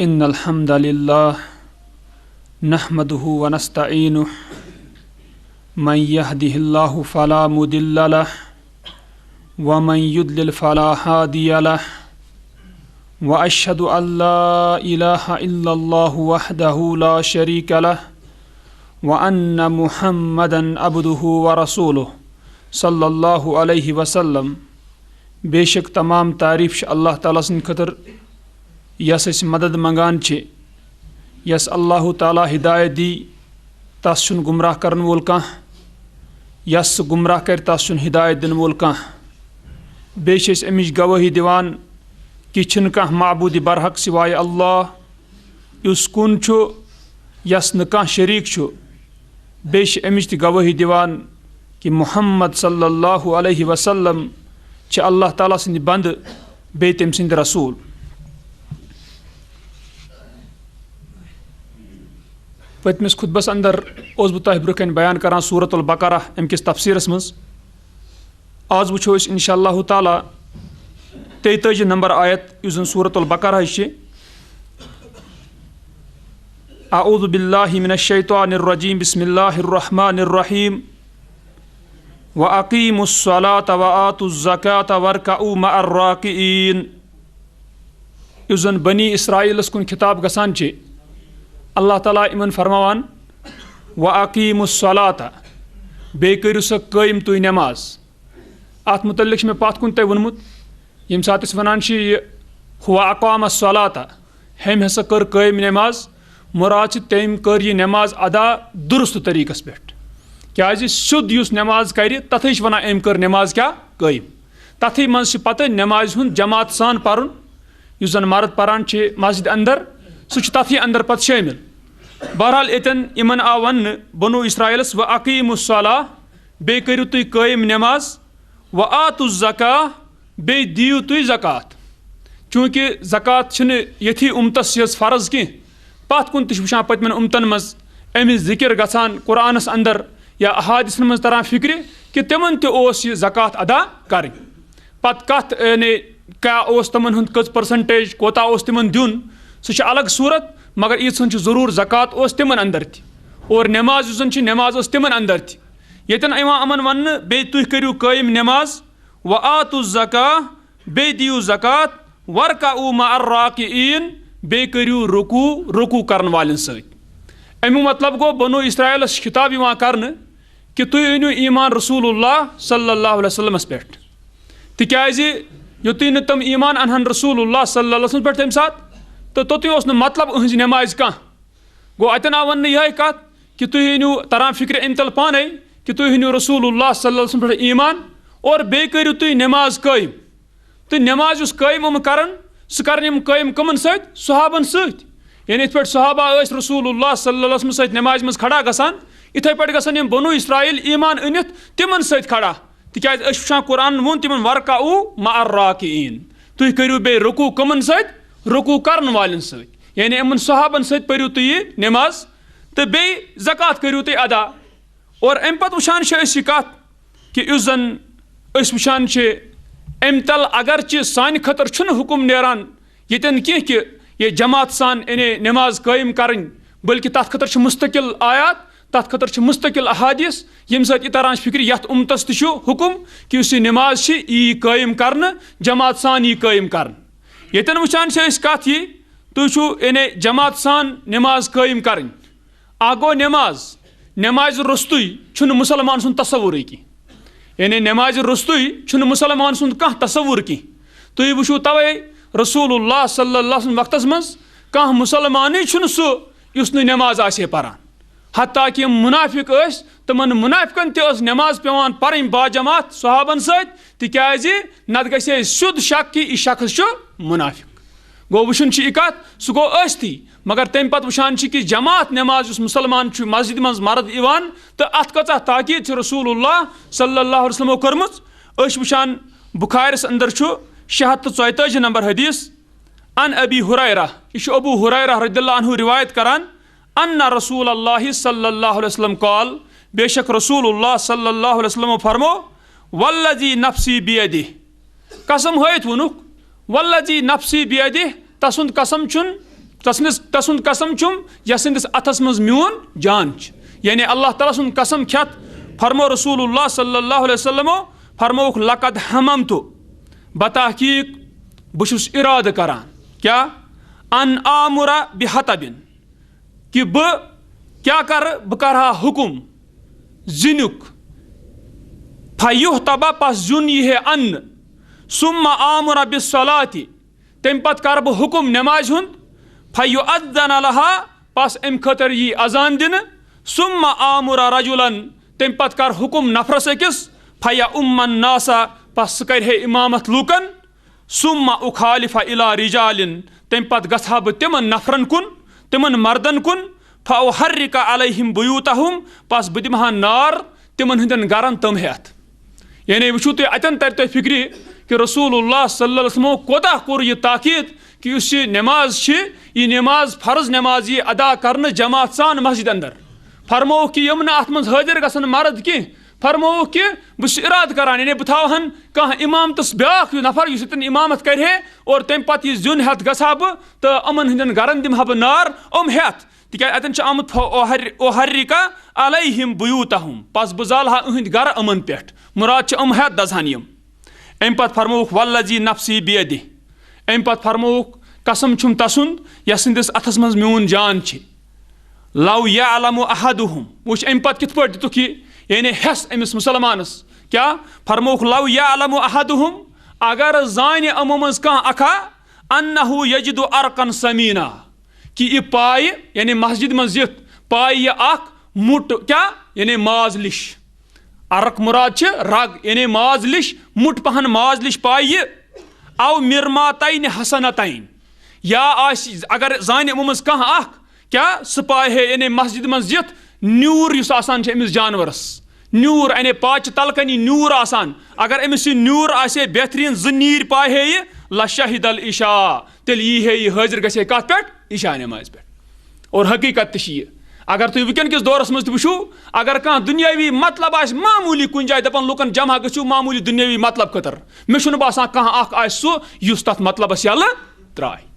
إن الحمد لله نحمده ونستعينه من يهده الله فلا مضل له ومن يضلل فلا هادي له وأشهد أن لا إله إلا الله وحده لا شريك له وأن محمدا عبده ورسوله صلی اللہ علیہ وسلم. بے شک تمام تعریف اللہ تعالیٰ سٕنٛدِ خٲطرٕ یس أسۍ مدد منگان چھِ. یس اللہ تعالیٰ ہدایت دی تس چھُنہٕ گمراہ کرن وول کانٛہہ، یس سُہ گمراہ کرِ تس چھُنہٕ ہدایت دِنہٕ وول کانٛہہ. بیٚیہِ چھِ أسۍ اَمِچ گوٲہی دِوان کہِ چھِنہٕ کانٛہہ معبوٗدِ برحق سوائے اللہ یُس کُن چھُ، یس نہٕ کانٛہہ شریٖک چھُ. بیٚیہِ چھِ اَمِچ تہِ گوٲہی دِوان کہ محمد صلی اللہ علیہ وسلم چھِ اللہ تعالیٰ سٕنٛدِ بنٛدٕ بیٚیہِ تٔمۍ سٕنٛدِ رسوٗل. پٔتمِس خُطبس اندر اوسُس بہٕ تۄہہِ برونٛہہ کَنۍ بیان کران سورۃ البقرہ اَمہِ کِس تفسیٖرس منٛز. آز وٕچھو أسۍ انشاء اللہ تعالیٰ 33 نمبر آیت یُس زن سورۃ البقرہ چھِ. اعوذ باللہ من الشیطان الرجیم بسم اللہ الرحمن الرحیم وَأَقِيمُوا الصَّلَاةَ وَآتُوا الزَّكَاةَ وَارْكَعُوا مَعَ الرَّاكِعِينَ. یُس زن بنی اسرائیلس کُن خطاب گژھان چھِ، اللہ تعالیٰ یِمن فرماوان وَأَقِيمُوا الصَّلَاةَ، بیٚیہِ کٔرِو سا قٲیِم تُہۍ نٮ۪ماز. اَتھ مُتعلق چھُ مےٚ پتھ کُن تۄہہِ ووٚنمُت ییٚمہِ ساتہٕ أسۍ وَنان چھِ یہِ ہُوَ اَقام الصَّلَاةَ، ہیٚمۍ ہسا کٔر قٲیِم نٮ۪ماز. مُراد چھِ تٔمۍ کٔر یہِ نٮ۪ماز ادا دُرُست طریٖقس پٮ۪ٹھ. کیازِ سیٚود یُس نٮ۪ماز کرِ تتھے چھِ ونان أمۍ کٔر نٮ۪ماز کیاہ قٲیِم. تتھے منٛز چھِ پتہٕ نٮ۪مازِ ہُنٛد جماعت سان پرُن. یُس زن مرد پران چھِ مسجد اندر سُہ چھُ تتھے اندر پتہٕ شٲمِل. بہرحال ییٚتٮ۪ن یِمن آو وننہٕ بنو اسرائیلس وَأَقیٖمُوا الصَّلَاةَ، بیٚیہِ کٔرِو تُہۍ قٲیِم نٮ۪ماز. وَآتُوا الزَّکاةَ، بیٚیہِ دِیِو تُہۍ زکات. چوٗنٛکہِ زکات چھِنہٕ ییٚتھی اُمتس یٲژ فرض کینٛہہ، پتھ کُن تہِ چھِ وٕچھان پٔتمٮ۪ن اُمتن منٛز اَمِچ ذِکر گژھان قرآنس اندر یا احادِثن منٛز تران فکرِ کہِ تِمن تہِ اوس یہِ زکات ادا کرٕنۍ. پتہٕ کتھ یعنی کیاہ اوس تِمن ہُنٛد کٔژ پٔرسنٹیج کوتاہ اوس تِمن دیُن سُہ چھِ الگ صوٗرت، مگر ییٖژہن چھُ ضروٗر زکات اوس تِمن اندر تہِ، اور نٮ۪ماز یُس زن چھِ نٮ۪ماز ٲس تِمن اندر تہِ. ییٚتٮ۪ن یِوان یِمن وننہٕ بیٚیہِ تُہۍ کٔرِو قٲیِم نٮ۪ماز. وَآتُوا الزَّکاةَ، بیٚیہِ دِیِو زکات. وَارْکَعُوا مَعَ الرَّاکِعِیٖنَ، بیٚیہِ کٔرِو رُکوٗع کرن والٮ۪ن سۭتۍ. امیُک مطلب گوٚو بنو اسرائیلس چھِ خطاب یِوان کرنہٕ کہ تُہۍ أنِو ایٖمان رسول اللہ صلی اللہ علیہ وسلمس پٮ۪ٹھ. تِکیازِ یُتُے نہٕ تِم ایٖمان انہن رسول اللہ صلی اللہ علیہ وسلم پٮ۪ٹھ تمہِ ساتہٕ تہٕ توٚتُے اوس نہٕ مطلب أہنٛزِ نٮ۪مازِ کانٛہہ. گوٚو اَتٮ۪ن آو وننہٕ یِہے کتھ کہ تُہۍ أنِو تران فکرِ امہِ تل پانے کہ تُہۍ أنِو رسول اللہ صلی اللہ علیہ وسلم پٮ۪ٹھ ایٖمان، اور بیٚیہِ کٔرِو تُہۍ نٮ۪ماز قٲیِم. تہٕ نٮ۪ماز یُس قٲیِم یِم کرن سُہ کرن یِم قٲیِم کٕمن سۭتۍ؟ صحابن سۭتۍ. یعنی یِتھ پٲٹھۍ صحابہ ٲسۍ رسول اللہ صلی اللہ علیہ وسلم سۭتۍ نٮ۪مازِ منٛز کھڑا گژھان، یِتھے پٲٹھۍ گژھن یِم بنو اسرائیل ایٖمان أنِتھ تِمن سۭتۍ کھڑا. تِکیازِ أسۍ چھِ وٕچھان قرآنن ووٚن تِمن وَارْکَعُوا مَعَ الرَّاکِعِیٖنَ، تُہۍ کٔرِو بیٚیہِ رُکوٗع کٕمن سۭتۍ؟ رُکوٗع کرن والٮ۪ن سۭتۍ. یعنی یِمن صحابن سۭتۍ پٔرِو تُہۍ یہِ نٮ۪ماز تہٕ بیٚیہِ زکات کٔرِو تُہۍ ادا. اور امہِ پتہٕ وٕچھان چھِ أسۍ یہِ کتھ کہِ یُس زن أسۍ وٕچھان چھِ امہِ تل اگرچہِ سانہِ خٲطرٕ چھُنہٕ حُکم نیران ییٚتٮ۪ن کینٛہہ کہِ یہِ جماعت سان یعنی نٮ۪ماز قٲیِم کرٕنۍ، بٔلکہِ تتھ خٲطرٕ چھِ مُستقل آیات، تتھ خٲطرٕ چھِ مُستقل احادیث ییٚمہِ سۭتۍ یہِ تران چھِ فکرِ یتھ اُمتس تہِ چھُ حُکم کہِ یُس یہِ نٮ۪ماز چھِ یہِ یی قٲیِم کرنہٕ، جماعت سان یی قٲیِم کرنہٕ. ییٚتٮ۪ن وٕچھان چھِ أسۍ کتھ یہِ تُہۍ چھُو یعنی جماعت سان نٮ۪ماز قٲیِم کرٕنۍ. اکھ گوٚو نٮ۪مازِ روٚستُے چھُنہٕ مُسلمان سُنٛد تصورٕے کینٛہہ. یعنی نٮ۪مازِ روٚستُے چھُنہٕ مُسلمان سُنٛد کانٛہہ تصور کینٛہہ. تُہۍ وٕچھِو توے رسول اللہ صلی اللہ علیہ وسلم وقتس منٛز کانٛہہ مُسلمانٕے چھُنہٕ سُہ یُس نہٕ نٮ۪ماز آسہِ ہے پران. حتیٰ کہِ یِم مُنافِق ٲسۍ تِمن مُنافِقن تہِ ٲس نٮ۪ماز پیٚوان پرٕنۍ باجماعت صحابن سۭتۍ، تِکیازِ نتہٕ گژھِ ہے سیٚود شک کہِ یہِ شخص چھُ مُنافِق. گوٚو وٕچھُن چھُ یہِ کتھ سُہ گوٚو ٲسۍتھٕے، مگر تمہِ پتہٕ وٕچھان چھِ کہِ جماعت نٮ۪ماز یُس مُسلمان چھُ مسجد منٛز مرد یِوان تہٕ اتھ کۭژاہ تاکیٖد چھِ رسول اللہ صلی اللہ علیہ وسلمو کٔرمٕژ. أسۍ وٕچھان بُخارِس اندر چھُ 644 نمبر حدیث. ان ابی ہُریرہ، یہِ چھُ ابوٗ ہُریرہ رضی اللہ عنہ روایت کران، ان رسول اللہ صلی اللہ علیہ وسلم قال، بے شک رسول اللہ صلی اللہ علیہ وسلم فرمو والذی نفسی بیدہ، قسم ہٲیِتھ ووٚنُکھ والذی نفسی بیدہ، تسُنٛد قسم چھُن تسند قسم چھم یسندس اتھس مز میون جان یعنی اللہ تعالیٰ سن قسم کھت فرمو رسول اللہ صلی اللہ علیہ وسلم فرموک لقد ہممت بتحقیق بشس ارادہ کران کیا ان آمر بحطب کہ کیا کرہا حکم زنک فیحتب پس زن یہ ان ثم آمر بالصلاۃ تم پت کر بہ حکم نماز ہند فیؤذن لها پس ام خطر یہ اذان دن ثم آمر رجلا تم پت کر حکم نفرس أکس فیؤم الناس پس کرے امامت لوکن ثم اخالف الى رجال تم پت گژھا بہ تمن نفرن کن تمن مردن کن فاحرق علیہم بیوتہم پس بہ دمہا نار تمن ہندن گرن تم ہیتھ یعنی وچھو تھی اتن تر تہ فکری کہ رسول اللہ صلی اللہ علیہ وسلم کوتاہ کور یہ تاکید کہ اس یہ نماز یہ نماز فرض نماز یہ ادا کرنے جماعت سان مسجد اندر فرمو کہ یم ات من حاضر گژھن مرد کی فرمو کہ بس اراد کران یعنی بہ تھاوہن کانٛہہ امامتس بیاکھ نفر یس اتن امامت کرِ ہے اور تمہ پتہ یہ زیُن ہیتھ گژھا بہ تو امن ہندن گرن دمہا بہ نار ہیتھ تکیاز اتن آمت اوحرق علیہم بیوتہم پس بہ زالہا اہند گر امن پٮ۪ٹھ مراد ہیتھ دزہن یم ام پتہ فرموک والذی نفسی بیدہ ام پتہ فرموک قسم چھم تسند یسندس اتھس مز میون جان لو یعلم احدہم وچھ ام پتہ کتھ پٲٹھۍ دِتُکھ یہ یعنی حس امس مسلمانس کیا فرموک لو یعلم احدہم اگر زانہ امو مز کانٛہہ اکھا انہ یجد ارقا سمینا کہ یہ پائے یعنی مسجد مز یتھ پائے یہ اخ مٹ کیا یعنی ماز لش ارق مراد رگ یعنی ماز لش مٹ پہن ماز لش پائے یہ او مرماتین حسنتین یا اگر زانہ امو مز کانٛہہ اخ کیا سہ پائے ہے یعنی مسجد مز یتھ نیور یس آسان امس جانورس نیور یعنی پاچہ تلکنی نیور آسان اگر امس یہ نیور آسے بہترین زٕ نیٖرۍ پائے ہے یہ لشہد العشاء تیل یہ ہے یہ حاضر گژھے کت پہ عشاء نماز پہ اور حقیقت تہ یہ اگر تھی ونکین کس دورس مز وچھو اگر کانٛہہ دنیاوی مطلب آسہِ معمولی کُنہِ جایہِ دپان لُکن جمع گژھِو معمولی دنیاوی مطلب خٲطرٕ مےٚ چھُنہٕ باسان کانٛہہ اکھ آسہِ سُہ یُس تتھ مطلبس یلہٕ ترٛایہِ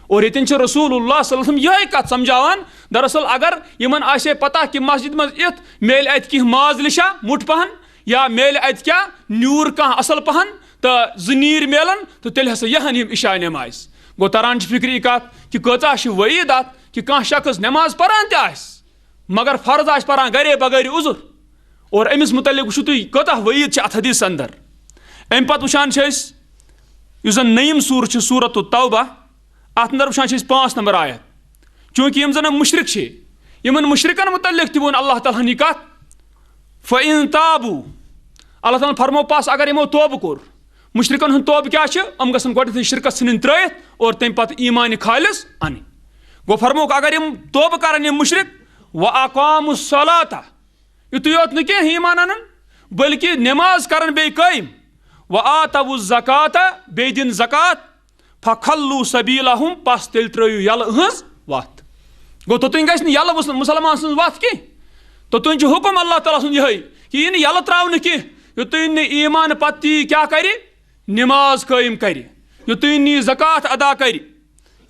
اور یتن رسول اللہ صلی اللہ علیہ وسلم یہ کت سمجھاوان دراصل اگر یمن آسے پتہ کہ مسجد مز یتھ میل ات کینٛہہ ماز لشا مٹ پہن یا میل ات کیا نیور کانٛہہ اصل پہن تو زٕ نیٖرۍ میلن تو تیٚلہِ ہسا یہن یم عشاء نماز گو تران فکری کت کہ کۭژاہ چھِ وعید ات کہ کانٛہہ شخص نماز پران تہِ آسہِ مگر فرض آسہِ پران گرے بغیر عذر اور امس متعلق وچھو تُہۍ کۭژاہ وعید چھِ اتھ حدیث اندر امہِ پتہٕ وٕچھان چھِ أسۍ یُس زن نٔیِم سوٗر چھُ سورۃ التوبہ اتھ اندر وٕچھان چھِ أسۍ 5 نمبر آیت چونکہ یم زن مشرک چھِ یمن مشرکن متعلق تہِ ووٚن اللہ تعالیٰ ہن یہِ کتھ فإن تابوا اللہ تعالیٰ فرمو پس اگر یمو توبہ کوٚر مشرکن ہُنٛد توبہ کیا چھُ یم گژھن گۄڈنیتھٕے شرکت ژھٕنٕنۍ ترٲیِتھ اور تمہِ پتہٕ ایمان خالص انٕنۍ گوٚو فرموک اگر یم توبہ کرن یم مشرک واقاموا الصلاۃ یُتُے یوت نہٕ کینٛہہ ایمان انن بلکہ نماز کرن بیٚیہِ قٲیِم وآتوا الزکات بیٚیہِ دِن زکات فخلوا سبیلہم پس تیٚلہِ ترٲیِو یلہٕ اہنٛز وتھ گوٚو توٚتانۍ گژھِ نہٕ یلہٕ مسلمان سٕنٛز وتھ کینٛہہ توٚتانۍ چھُ حکم اللہ تعالیٰ سُنٛد یِہے کہ یہِ نہٕ یلہٕ تراونہٕ کینٛہہ یوٚتانۍ نہٕ ایمان پتہٕ تہِ کیاہ کرِ نماز قٲیِم کرِ یوٚتانۍ نہٕ یہِ زکات ادا کرِ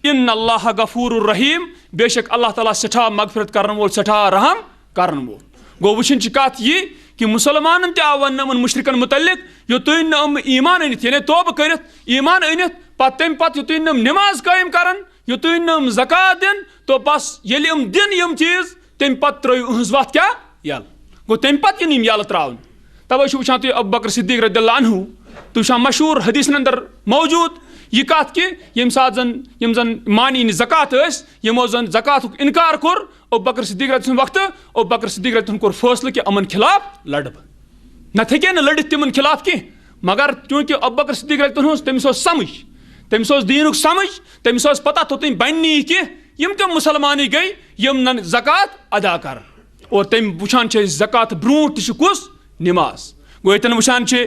ان اللہ غفور الرحیم بے شک اللہ تعالیٰ سٹھاہ مغفرت کرن وول سٹھاہ رحم کرن وول گوٚو وٕچھن چھِ کتھ یہ کہ مسلمانن تہِ آو وننہٕ یِمن مشرکن متعلق یوٚتانۍ نہٕ یِم ایمان أنِتھ یعنی توبہ کٔرِتھ ایمان أنِتھ پتہٕ تمہِ پتہٕ یوٚتانۍ نہٕ یِم نماز قٲیِم کرن یوٚتانۍ نہٕ یِم زکات دِن تو بس ییٚلہِ یِم دِن یِم چیٖز تمہِ پتہٕ ترٲیِو اہنٛز وتھ کیاہ یلہٕ گوٚو تمہِ پتہٕ یِن یِم یلہٕ تراونہٕ توے چھُ وٕچھان تُہۍ ابو بکر صدیق رضی اللہ عنہ تُہۍ وٕچھان مشہوٗر حدیثن اندر موجود یہ کت کہ یم سات یم زن مانی زکات ٲسۍ یمو زن زکاتُک انکار کوٚر ابو بکر صدیق رضی سٕنٛدِ وقتہٕ ابو بکر صدیق رضی کوٚر فٲصلہٕ کہ یِمن خلاف لڑٕ بہٕ نتہٕ ہیٚکے نہٕ لڑِتھ تِمن خلاف کینٛہہ مگر چونکہ ابو بکر صدیق رضی اوس تٔمِس اوس سمجھ تٔمِس اوس دیٖنُک سمجھ تٔمِس اوس پتہ توٚتانۍ بنہِ نہٕ یہِ کینٛہہ یِم تِم مسلمانٕے گٔے یِم نہٕ زکات ادا کرن اور تٔمۍ وٕچھان چھِ أسۍ زکات برونٛٹھ تہِ چھُ کُس نماز گوٚو ییٚتٮ۪ن وٕچھان چھِ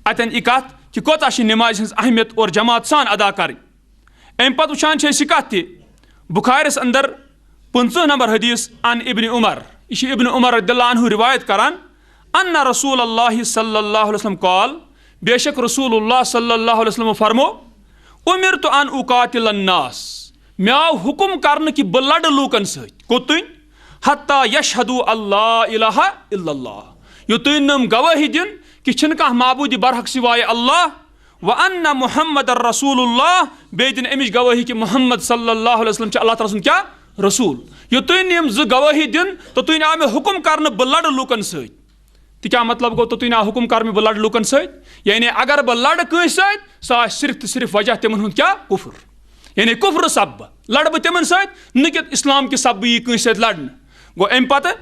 اتٮ۪ن یہِ کتھ کہ کوتاہ چھِ نمازِ ہٕنٛز اہمیت اور جماعت سان ادا کرٕنۍ امہِ پتہٕ وٕچھان چھِ أسۍ یہِ کتھ تہِ بخارِس اندر 15 نمبر حدیث ان ابن عمر یہ چھُ ابن عمر رضی اللہ عنہ روایت کران ان رسول اللہ صلی اللہ علیہ وسلم قال بے شک رسول اللہ صلی اللہ علیہ وسلم فرمو امرت ان اقاتل الناس مےٚ آو حُکم کرنہٕ کہِ بہٕ لڑٕ لوٗکن سۭتۍ کوٚتُن حتیٰ یشہدوٗ اللہ الہ الا اللہ یوٚتٲنۍ نہٕ گوٲہی دِن کہِ چھِنہٕ کانٛہہ معبوٗدِ برحق سِوایہِ اللہ وَأَنَّ مُحمد رسول اللہ بیٚیہِ دِن اَمِچ گوٲہی کہِ محمد صلی اللہ علیہ وسلم چھِ اللہ تعالیٰ سُنٛد کیٛاہ رسوٗل یوٚتٲنۍ نہٕ یِم زٕ گوٲہی دِن توٚتٲنۍ آو مےٚ حُکم کرنہٕ بہٕ لڑٕ لوٗکن سۭتۍ تہٕ کیٛاہ مطلب گوٚو توٚتٲنۍ آو حُکم کرنہٕ بہٕ لڑٕ لوٗکن سۭتۍ یعنی اگر بہٕ لڑٕ کٲنٛسہِ سۭتۍ سُہ آسہِ صرف تہٕ صرف وجہ تِمن ہُنٛد کیٛاہ کُفر یعنی کُفرٕ سببہٕ لڑٕ بہٕ تِمن سۭتۍ نہٕ کہِ اسلام کہِ سببہٕ یی کٲنٛسہِ سۭتۍ لڑنہٕ گوٚو اَمہِ پتہٕ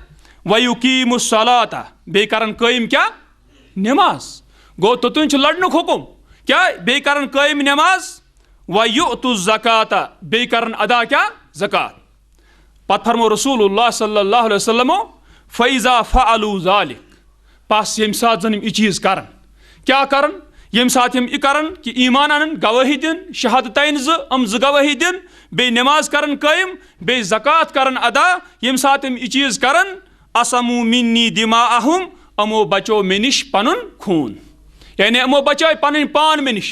وَیُقیٖمُ الصَّلَاةَ بیٚیہِ کرن قٲیِم کیٛاہ نٮ۪ماز گوٚو توٚتٲنۍ چھُ لڑنُک حُکم کیٛاہ بیٚیہِ کرن قٲیِم نٮ۪ماز وَیُؤتُ الزَّکاةَ بیٚیہِ کرن ادا کیٛاہ زکات پتہٕ فرمو رسول اللہ صلی اللہ علیہ وسلمو فَإِذَا فَعَلُوا ذَلِكَ پس ییٚمہِ ساتہٕ زن یِم یہِ چیٖز کرن کیٛاہ کرن ییٚمہِ ساتہٕ یِم یہِ کرن کہِ ایٖمان انن گوٲہی دِن شہادتین زٕ گوٲہی دِن بیٚیہِ نٮ۪ماز کرن قٲیِم بیٚیہِ زکات کرن ادا ییٚمہِ ساتہٕ یِم یہِ چیٖز کرن عصموٗ مِنِّی دِماءَہُم یِمو بچو مےٚ نِش پنُن خوٗن یعنی یِمو بچٲے پنٕنۍ پان مےٚ نِش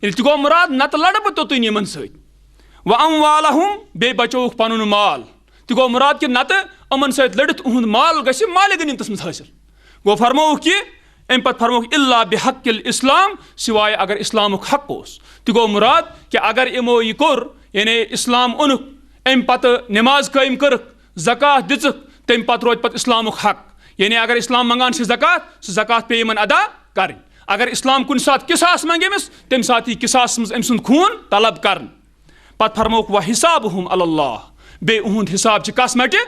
ییٚلہِ تہِ گوٚو مُراد نتہٕ لڑٕ بہٕ توٚتُنۍ یِمن سۭتۍ وَأَموالَہُم بیٚیہِ بچووُکھ پنُن مال تہِ گوٚو مُراد کہِ نتہٕ یِمن سۭتۍ لڑِتھ یِہُنٛد مال گژھِ مالہِ غنیٖمتس منٛز حٲصِل گوٚو فرمووُکھ کہِ اَمہِ پتہٕ فرمووُکھ اِلّا بِحق الاسلام سِوایہِ اگر اسلامُک حق اوس تہِ گوٚو مُراد کہِ اگر یِمو یہِ کوٚر یعنی اسلام اوٚنُکھ اَمہِ پتہٕ نٮ۪ماز قٲیِم کٔرٕکھ زکات دِژٕکھ تمہِ پتہٕ روزِ پتہٕ اسلامُک حق یعنی اگر اسلام منٛگان چھِ زکات سُہ زکات پیٚیہِ یِمن ادا کرٕنۍ اگر اسلام کُنہِ ساتہٕ قِصاص منٛگہِ أمِس تمہِ ساتہٕ یی قِصاصس منٛز أمۍ سُنٛد خوٗن طلب کرنہٕ پتہٕ فرمووُکھ وَحِسابُہُم علی اللہ بیٚیہِ یِہُنٛد حِساب چھُ کس مٹہِ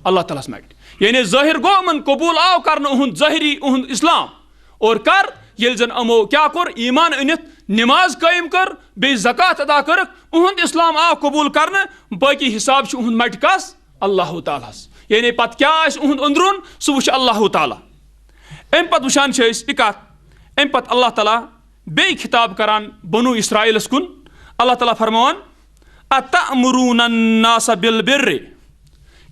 اللہ تعالیٰ ہس مٹہِ یعنی ظٲہِر گوٚو یِمن قبوٗل آو کرنہٕ یِہُنٛد ظٲہری یِہُنٛد اسلام اور کر ییٚلہِ زن یِمو کیٛاہ کوٚر ایٖمان أنِتھ نٮ۪ماز قٲیِم کٔر بیٚیہِ زکات ادا کٔرٕکھ یِہُنٛد اسلام آو قبوٗل کرنہٕ باقٕے حِساب چھُ یِہُنٛد مٹہِ کس اللہ تعالیٰ ہس یعنی پتہٕ کیٛاہ آسہِ یِہُنٛد أنٛدروٗن سُہ وٕچھِ اللہ تعالیٰ اَمہِ پتہٕ وٕچھان چھِ أسۍ یہِ کتھ اَمہِ پتہٕ اللہ تعالیٰ بیٚیہِ خطاب کران بنوٗ اسرایٖلس کُن اللہ تعالیٰ فرماوان اَتَأْمُرُونَ النَّاسَ بِالْبِرِّ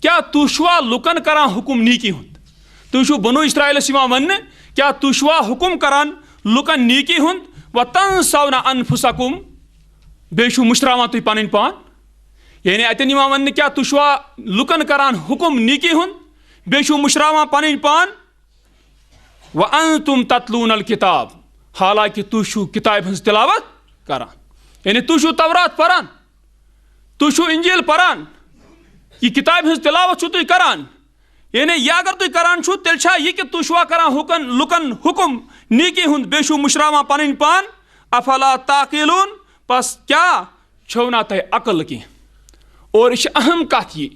کیٛاہ تُہۍ چھُوا لُکن کران حُکم نیٖکی ہُنٛد تُہۍ چھِو بنوٗ اسرایٖلس یِوان وننہٕ کیٛاہ تُہۍ چھُوا حُکم کران لُکن نیٖکی ہُنٛد وَتَنسَوْنَ أَنفُسَکُم بیٚیہِ چھِو مٔشراوان تُہۍ پنٕنۍ پان یعنی اتٮ۪ن یِوان وننہٕ کیٛاہ تُہۍ چھُوا لُکن کران حُکم نیٖکی ہُنٛد بیٚیہِ چھِو مٔشراوان پنٕنۍ پان وَأَنتُم تَتلوٗنَ الکِتاب حالانکہِ تُہۍ چھِو کِتابہِ ہٕنٛز تِلاوت کران یعنی تُہۍ چھِو تورات پران تُہۍ چھِو اِنجیٖل پران یہِ کِتابہِ ہٕنٛز تِلاوت چھِو تُہۍ کران یعنی یہِ اگر تُہۍ کران چھِو تیٚلہِ چھا یہِ کہِ تُہۍ چھِوا کران لُکن حُکم نیٖکی ہُنٛد بیٚیہِ چھِو مٔشراوان پنٕنۍ پان افلا تعقیلوٗن بس کیٛاہ چھو نا تۄہہِ عقل کینٛہہ اور یہِ چھِ اہم کتھ یہِ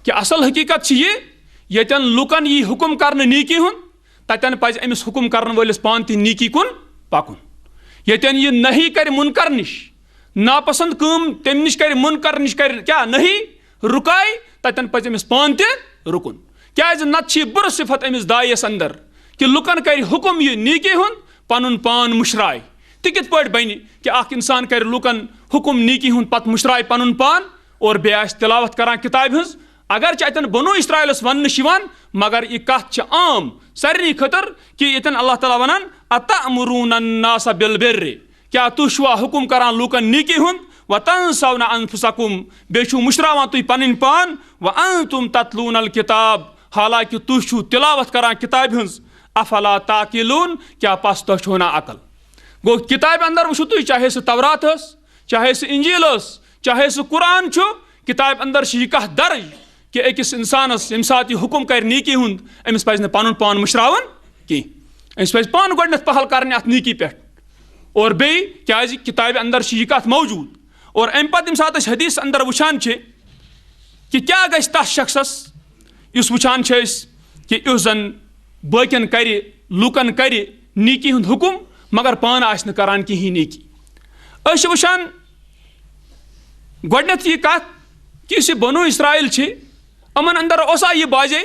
کہِ اصل حقیٖقت چھِ یہِ ییٚتٮ۪ن لُکن یی حُکم کرنہٕ نیٖکی ہُنٛد تتٮ۪ن پزِ أمِس حُکم کرن وٲلِس پانہٕ تہِ نیٖکی کُن پکُن ییٚتٮ۪ن یہِ نہی کرِ مُنکر نِش ناپسنٛد کٲم تمہِ نِش کرِ مُنکر نِش کرِ کیٛاہ نہی رُکایہِ تتٮ۪ن پزِ أمِس پانہٕ تہِ رُکُن کیٛازِ نتہٕ چھِ یہِ بُرٕ صفت أمِس دایس انٛدر کہِ لُکن کرِ حُکم یہِ نیٖکی ہُنٛد پنُن پان مٔشرایہِ تہِ کِتھ پٲٹھۍ بنہِ کہِ اکھ انسان کرِ لُکن حُکم نیٖکی ہُنٛد پتہٕ مٔشرایہِ پنُن پان اور بیٚیہِ آسہِ تِلاوت کران کِتابہِ ہٕنٛز اگرچہِ اتٮ۪ن بنوٗ اسرایٖلس وننہٕ چھِ یِوان مگر یہِ کتھ چھِ عام سارنٕے خٲطرٕ کہِ ییٚتٮ۪ن اللہ تعالیٰ ونان اَتَأْمُرُونَ النَّاسَ بِالْبِرِّ کیٛاہ تُہۍ چھُوا حُکم کران لُکن نیٖکی ہُنٛد وَتَنسَوْنَ أَنفُسَکُم بیٚیہِ چھِو مٔشراوان تُہۍ پنٕنۍ پان وَأَنتُم تَتلوٗنَ الکِتاب حالانکہِ تُہۍ چھِو تِلاوت کران کِتابہِ ہٕنٛز افلا تعقیلوٗن کیٛاہ پس تۄہہِ چھُو نا عقل گوٚو کِتابہِ انٛدر وٕچھِو تُہۍ چاہے سُہ تورات ٲس چاہے سُہ اِنجیٖل ٲس چاہے سُہ قرآن چھُ کِتابہِ انٛدر چھِ یہِ کتھ درٕج کہِ أکِس انسانس ییٚمہِ ساتہٕ یہِ حُکم کرِ نیٖکی ہُنٛد أمِس پزِ نہٕ پنُن پان مٔشراوُن کینٛہہ أمِس پزِ پانہٕ گۄڈٕنیتھ پہل کرنہِ اتھ نیٖکی پٮ۪ٹھ اور بیٚیہِ کیٛازِ کِتابہِ انٛدر چھِ یہِ کتھ موجوٗد اور اَمہِ پتہٕ ییٚمہِ ساتہٕ أسۍ حدیٖث انٛدر وٕچھان چھِ کہِ کیٛاہ گژھِ تتھ شخصس یُس وٕچھان چھِ أسۍ کہِ یُس زن باقین کرِ لُکن کرِ نیٖکی ہُنٛد حُکم مگر پانہٕ آسہِ نہٕ کران کِہینۍ نیٖکی أسۍ چھِ وٕچھان گۄڈٕنیتھ یہِ کتھ کہِ یُس یہِ بنوٗ اسرایٖل چھِ یِمن انٛدر اوسا یہِ باسے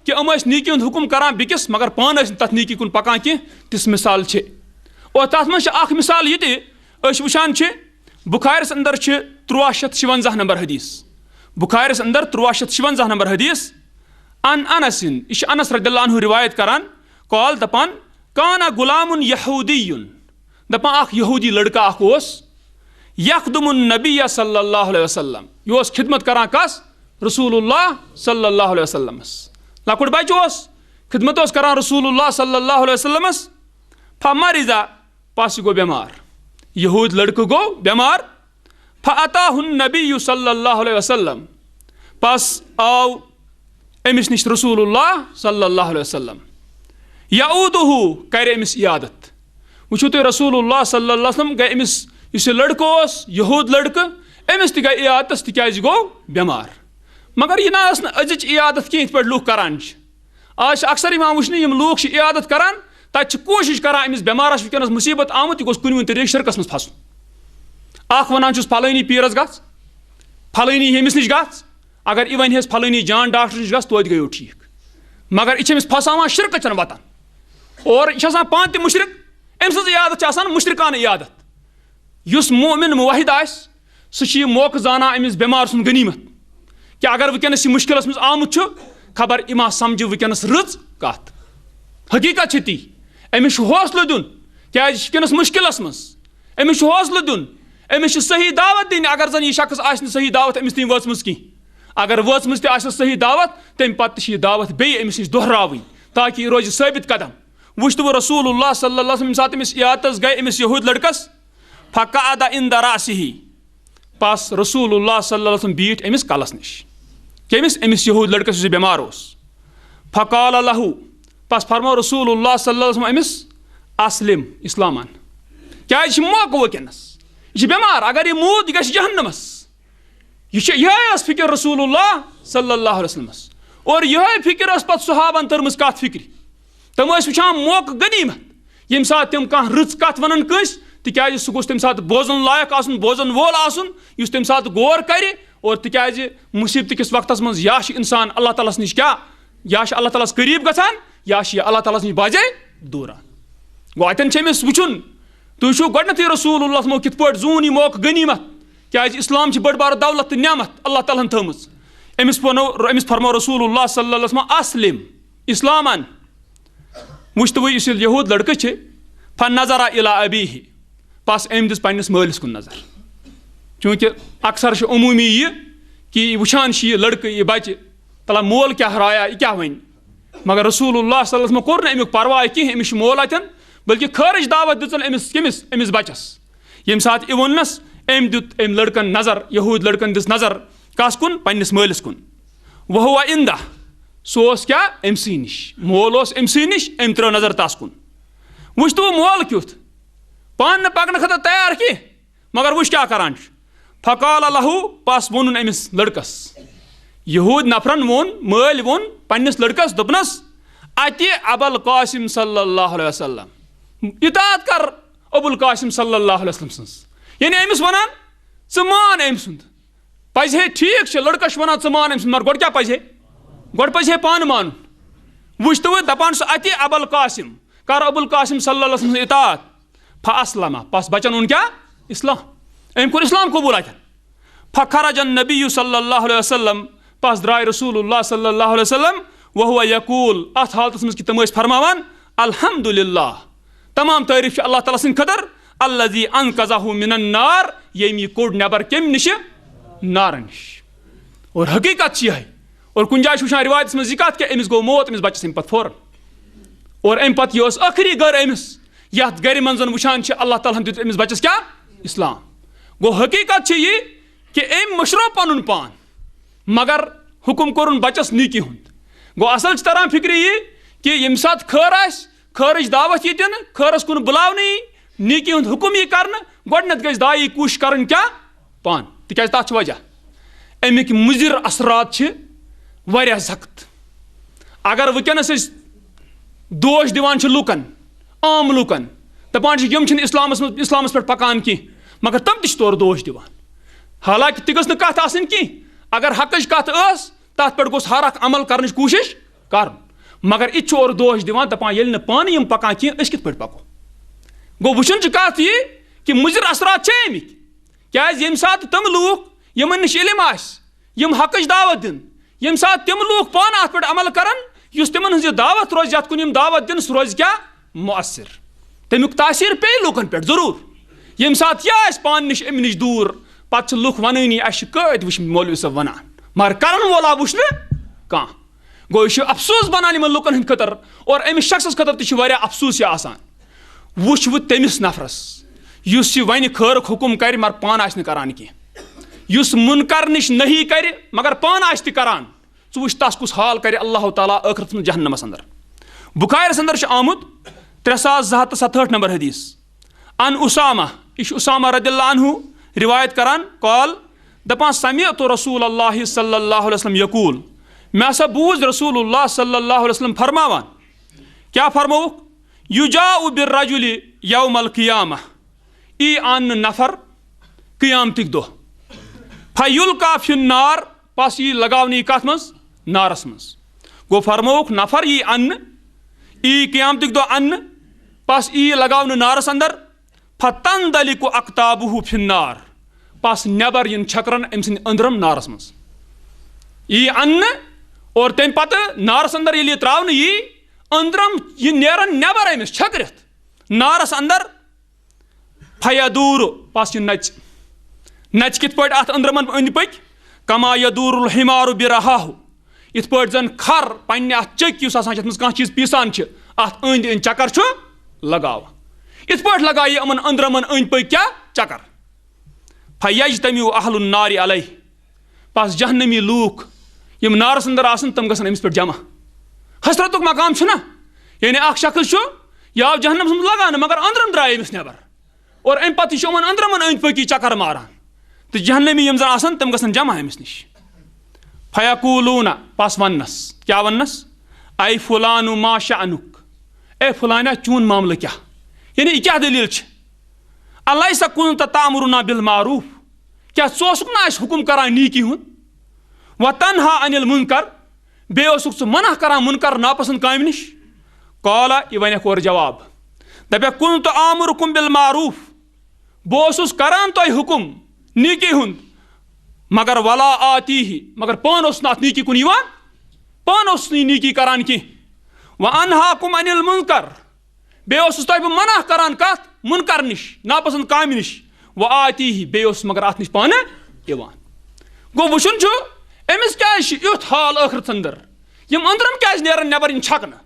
کہِ یِم ٲسۍ نیٖکی ہُنٛد حُکم کران بیٚکِس مگر پانہٕ ٲسۍ نہٕ تتھ نیٖکی کُن پکان کینٛہہ تِژھ مثال چھِ اور تتھ منٛز چھِ اکھ مثال یہِ تہِ أسۍ وٕچھان چھِ بُخارِس انٛدر چھِ 356 نمبر حدیٖث بُخارِس انٛدر 356 نمبر حدیٖث ان انسن یہِ چھِ انس رضی اللہ عنہ روایت کران قال دپان کانا غلامُن یہوٗدیُن دپان اکھ یہوٗدی لڑکہٕ اکھ اوس یخدم النبی صلی اللہ علیہ وسلم، یہ خدمت کران کس؟ رسول اللہ صلی اللہ علیہ وسلم. لکٹ بچہ خدمت کران رسول اللہ صلی اللہ علیہ وسلم. فمرض پس یہ گو بیمار، یہود لڑکہ گو بیمار. فاتاہ النبی صلی اللہ علیہ وسلم، پس آو امس نش رسول اللہ صلی اللہ علیہ وسلم. یعودہ کر امس عیادت. وچھو تھی رسول اللہ صلی اللہ علیہ وسلم گئی امس اس لڑکہ یہود لڑکہ امس تہ گئی عیادتس تکیاز گو بیمار. مگر یہ نا ازچ عیادت کی پہ لوگ کران. آج اکثر یوان وچھنہ یم لوگ عیادت کران تتہ کوشش کران امس بیمارس ونکس مصیبت آمت یہ گوس کن طریقہ شرکس مز پھسن. اخ ونان چھس پھلٲنی پیرس گژھ، پھلٲنی ییٚمِس نش گژھ، اگر یہ ونہس پھلٲنی جان ڈاکٹر نش گژھ توتہِ گٔیو ٹھیک. مگر یہ أمِس پھساوان شرکت چھنہٕ واتان اور یہ آسان پانہٕ تہِ مشرک. أمۍ سٕنٛز عیادت چھِ آسان مشرکانہ عیادت. یُس مومن موحد آسہِ سُہ چھُ یہِ موقع زانان أمِس بٮ۪مار سُنٛد غنیٖمت کہ اگر ونکس یہ مشکلس مز آمت چھُ خبر یہِ ما سمجھِ ونکس رٕژ کتھ. حقیقت چھِ تی أمِس چھُ حوصلہٕ دیُن کیازِ یہِ چھُ ونکس مشکلس مز. أمِس چھُ حوصلہٕ دیُن، أمِس چھِ صحیح دعوت دِنۍ. اگر زن یہ شخص آسہِ نہٕ صحیح دعوت أمِس تام وٲژمٕژ کینٛہہ، اگر وٲژمٕژ تہِ آسٮ۪س صحیح دعوت تمہِ پتہٕ تہِ چھِ یہِ دعوت بیٚیہِ أمِس نِش دۄہراوٕنۍ تاکہ یہ روزِ ثٲبت قدم. وٕچھتہٕ وۄنۍ رسول اللہ صلی اللہ علیہ وسلم ییٚمہِ ساتہٕ أمِس عیادتس گٔے أمِس یہوٗد لڑکس. فقعد عند رأسه، پس رسول اللہ صلی اللہ علیہ وسلم بیٖٹھ أمِس کلس نش. کٔمِس؟ أمِس یہوٗد لڑکس یُس بٮ۪مار اوس. فقال له، پس فرمو رسول اللہ صلی اللہ علیہ وسلم أمِس اسلم، اسلام ان. کیازِ یہِ چھُ موقعہٕ وٕنکٮ۪نس، یہ بیمار، اگر یہ موٗد یہ گژھِ جہنمس. یہ فکر رسول اللہ صلی اللہ علیہ وسلم. اور یہ فکر پتہ صحابن ترمز کت فکر. تم وچان موقع غنیمت یم سات تم کھانا رٕژ کت ونان کٲنٛسہِ تِکیازِ سُہ گوٚژھ تمہِ ساتہٕ بوزن لایق آسُن، بوزن وول آسُن یُس تمہِ ساتہٕ غور کرِ. اور تِکیازِ مصیبت کس وقتس منٛز یا چھُ انسان اللہ تعالیٰ نش کیٛاہ، یا چھُ اللہ تعالیٰ قریب گژھان یا چھُ یہِ اللہ تعالیٰ نش بجے دوٗران. گوٚو اتٮ۪ن چھُ أمِس وٕچھُن تُہۍ وٕچھِو گۄڈنیتھٕے رسول اللہ تِمو کِتھ پٲٹھۍ زوٗن یہِ موقعہٕ غنیٖمت کیازِ اسلام چھِ بٔڑ بارٕ دولت تہٕ نعمت اللہ تعالیٰ ہن تھٲومٕژ. أمِس فرمو رسول اللہ صلی اللہ علیہ وسلم اسلم، اسلام ان. وٕچھتہٕ وۄنۍ یُس یہِ یہوٗد لڑکہٕ چھِ فنظر الی ابیہ، پس أمۍ دِژ پننس مٲلِس کُن نظر. چوٗنٛکہِ اکثر چھُ عموٗمی یہِ کہ یہِ وٕچھان چھِ یہِ لڑکہٕ یہِ بچہِ تلا مول کیٛاہ رایا یہِ کیٛاہ وَنہِ. مگر رسول اللہ صلی اللہ علیہ وسلم کوٚر نہٕ امیُک پرواے کینٛہہ. أمِس چھُ مول اتٮ۪ن بلکہ خٲرج دعوت دِژن أمِس کٔمِس؟ أمِس بچس. ییٚمہِ ساتہٕ یہِ ووٚننس أمۍ دیُت أمۍ لڑکن نظر، یہوٗد لڑکن دِژ نظر کس کُن؟ پننس مٲلِس کُن. وہو عندہ، سُہ اوس کیٛاہ؟ أمسٕے نِش. مول اوس أمسٕے نِش، أمۍ ترٲو نظر تس کُن. وٕچھتہٕ وۄنۍ مول کیُتھ، پانہٕ نہٕ پکنہٕ خٲطرٕ تیار کینٛہہ مگر وٕچھ کیٛاہ کران چھُ. فقال له، پس ووٚنُن أمِس لڑکس، یہوٗد نفرن ووٚن، مٲلۍ ووٚن پننس لڑکس دوٚپنس اتہِ ابوالقاسم صلی اللہ علیہ وسلم، اطاعت کر ابوالقاسم صلی اللہ علیہ وسلم سٕنٛز. یعنی أمِس ونان ژٕ مان أمۍ سُنٛد. پزِ ہے ٹھیک چھُ لڑکس چھُ ونان ژٕ مان أمۍ سُنٛد مگر گۄڈٕ کیٛاہ پزِ ہے؟ گۄڈٕ پزِ ہے پانہٕ مانُن. وٕچھتہٕ وۄنۍ دپان چھُ اتہِ ابوالقاسم، کر ابوالقاسم صلی اللہ علیہ وسلم سٕنٛز اطاعت. فاسلم، پس بچن اوٚن کیٛاہ؟ اسلام. أمۍ کوٚر اسلام قبوٗل اتٮ۪ن. فخرج النبی صلی اللہ علیہ وسلم، پس درٛاے رسول اللہ صلی اللہ علیہ وسلم. وہو یقول، اتھ حالتس منٛز کہ تم ٲسۍ فرماوان الحمدللہ، تمام تعریف چھِ اللہ تعالیٰ سٕنٛدِ خٲطرٕ. الذی انقذہ من النار، ییٚمۍ یہِ کوٚڑ نٮ۪بر کمہِ نِشہِ؟ نارٕ نِش. اور حقیقت چھِ یِہے. اور کُنہِ جایہِ چھِ وٕچھان رِوایتس منٛز یہِ کتھ کہ أمِس گوٚو موت أمِس بچس امہِ پتہٕ فوراً. اور امہِ پتہٕ یہِ ٲس ٲخری گٔر أمِس یتھ گرِ منٛز وٕچھان چھِ اللہ تعالیٰ ہن دیُت أمِس بچس کیٛاہ؟ اسلام. گوٚو حقیقت چھِ یہِ کہ أمۍ مٔشرو پنُن پان مگر حُکم کوٚرُن بچس نیکی ہُنٛد. گوٚو اصل چھِ تران فکرِ یہِ کہ ییٚمہِ ساتہٕ خٲر آسہِ، خٲرٕچ دعوت یی دِنہٕ، خٲرس کُن بُلاونہٕ یی، نیکی ہُنٛد حُکم یی کرنہٕ، گۄڈنیتھ گژھِ داے کوٗشش کرٕنۍ کیٛاہ؟ پان. تِکیازِ تتھ چھُ وجہ امیِکۍ مُضِر اثرات چھِ واریاہ سخت. اگر ونکیٚنس أسۍ دوش دِوان چھِ لُکن، عام لُکن، دپان چھِ یِم چھِنہٕ اسلامس پٮ۪ٹھ پکان کینٛہہ مگر تِم تہِ چھِ تورٕ دوش دِوان. حالانکہ تہِ گٔژھ نہٕ کتھ آسٕنۍ کینٛہہ. اگر حقٕچ کتھ ٲس تتھ پٮ۪ٹھ گوٚژھ ہر اکھ عمل کرنٕچ کوٗشش کرُن. مگر یہِ چھُ اورٕ دوش دِوان دپان ییٚلہِ نہٕ پانہٕ یِم پکان کینٛہہ أسۍ کِتھ پٲٹھۍ پکو. گوٚو وٕچھُن چھِ کتھ یہِ کہ مُضِر اثرات چھِ امیِکۍ. کیازِ ییٚمہِ ساتہٕ تِم لوٗکھ یِمن نِش علم آسہِ، یِم حقٕچ دعوت دِن، ییٚمہِ ساتہٕ تِم لوٗکھ پانہٕ اتھ پٮ۪ٹھ عمل کرن، یُس تِمن ہٕنٛز یہِ دعوت روزِ یتھ کُن یِم دعوت دِن سُہ روزِ کیٛاہ؟ مؤثر. تمیُک تاثیر پیٚیہِ لوٗکن پٮ۪ٹھ ضروٗر. یم سات یہ پان نش ام نش دور پتہ لُکھ ونٲنی اَسہِ چھِ قٲد وٕچھ مولوی صٲب ونان مگر کرن وولا وٕچھ نہٕ کانٛہہ گوٚو یہِ چھُ افسوٗس بنان یِمن لُکن ہٕنٛدِ خٲطرٕ اور أمِس شخصس خٲطرٕ تہِ چھُ واریاہ افسوٗس یہِ آسان وٕچھ وٕ تٔمِس نفرس یُس یہِ وَنہِ خٲرُک حُکُم کرِ مگر پانہٕ آسہِ نہٕ کران کینٛہہ یُس مُنکر نِش نہی کرِ مگر پانہٕ آسہِ تہِ کران ژٕ وٕچھ تس کُس حال کرِ اللہ تعالیٰ ٲخرتس منٛز جہنمس اندر بُخارِیس اندر چھُ آمُت 3267 نمبر حدیث ان اسامہ یہ چھُ اسامہ رضی اللہ عنہ روایت کران قال دپان سمعت رسول اللہ صلی اللہ علیہ وسلم یقول مےٚ ہسا بوٗز رسول اللہ صلی اللہ علیہ وسلم فرماوان کیاہ فرمووُکھ یُجاء بالرجل یوم القیامہ ای اننہٕ نفر قیامتٕکۍ دۄہ فیُلقا فی النار پس یی لگاونہٕ یہِ کتھ منٛز نارس منٛز گوٚو فرمووُکھ نفر یی اننہٕ ای قیامتٕکۍ دۄہ اننہٕ پس یی لگاونہٕ نارس اندر فتندلق اقتابہ فی النار پس نٮ۪بر یِن چھکرن أمۍ سٕنٛدِ أنٛدرم نارس منٛز یی اننہٕ اور تمہِ پتہٕ نارس اندر ییٚلہِ یہِ تراونہٕ یی أنٛدرم یہِ نیرن نٮ۪بر أمِس چھکرِتھ نارس اندر فیدوٗر پس یہِ نژِ کِتھ پٲٹھۍ اتھ أنٛدرمن أنٛدۍ پٔکۍ کما یدوٗر الحمار برہاہُ یِتھ پٲٹھۍ زن کھر پننہِ اتھ چٔکۍ یُس آسان چھِ یتھ منٛز کانٛہہ چیٖز پیٖسان چھِ اتھ أنٛدۍ أنٛدۍ چکر چھُ لگاوان یِتھ پٲٹھۍ لگایہِ یِمن أنٛدرمن أنٛدۍ پٔکۍ کیاہ چکر فیجتمع اہل النار علیہ پس جہنمی لوٗکھ یِم نارس اندر آسن تِم گژھن أمِس پٮ۪ٹھ جمع حسرتُک مقام چھُنہ یعنی اکھ شخص چھُ یہِ آو جہنمس منٛز لگاونہٕ مگر أنٛدرم درٛاے أمِس نٮ۪بر اور امہِ پتہٕ یہِ چھُ یِمن أنٛدرمن أنٛدۍ پٔکی چکر ماران تہٕ جہنمی یِم زن آسن تِم گژھن جمع أمِس نِش فیقولوٗنہ پس وننس کیاہ وننس اے فلانو ما شأنُک اے فلانہ چون معاملہٕ کیاہ یعنی یہِ کیاہ دلیٖل چھِ الیسا کنت تأمرنا بالمعروف کیاہ ژٕ اوسُکھ نہٕ اَسہِ حُکُم کران نیٖکی ہُنٛد وتنہا عن المنکر بیٚیہِ اوسُکھ ژٕ منع کران منکر ناپسنٛد کامہِ نِش قالا یہِ ونیکھ اورٕ جواب دپیکھ کنت آمرکم بالمعروف بہٕ اوسُس کران تۄہہِ حُکُم نیٖکی ہُنٛد مگر ولا آتیہ مگر پانہٕ اوس نہٕ اتھ نیٖکی کُن یِوان پانہٕ اوسُس نہٕ یہِ نیٖکی کران کینٛہہ وانہاکم عن المنکر بیٚیہِ اوسُس تۄہہِ بہٕ منع کران کتھ منکر نِش ناپسنٛد کامہِ نِش وآتیہ بیٚیہِ اوسُس مگر اتھ نِش پانہٕ یِوان گوٚو وٕچھُن چھُ أمِس کیازِ چھُ یُتھ حال ٲخرتس اندر یِم أنٛدرم کیازِ نیرن نٮ۪بر یِن چھکنہٕ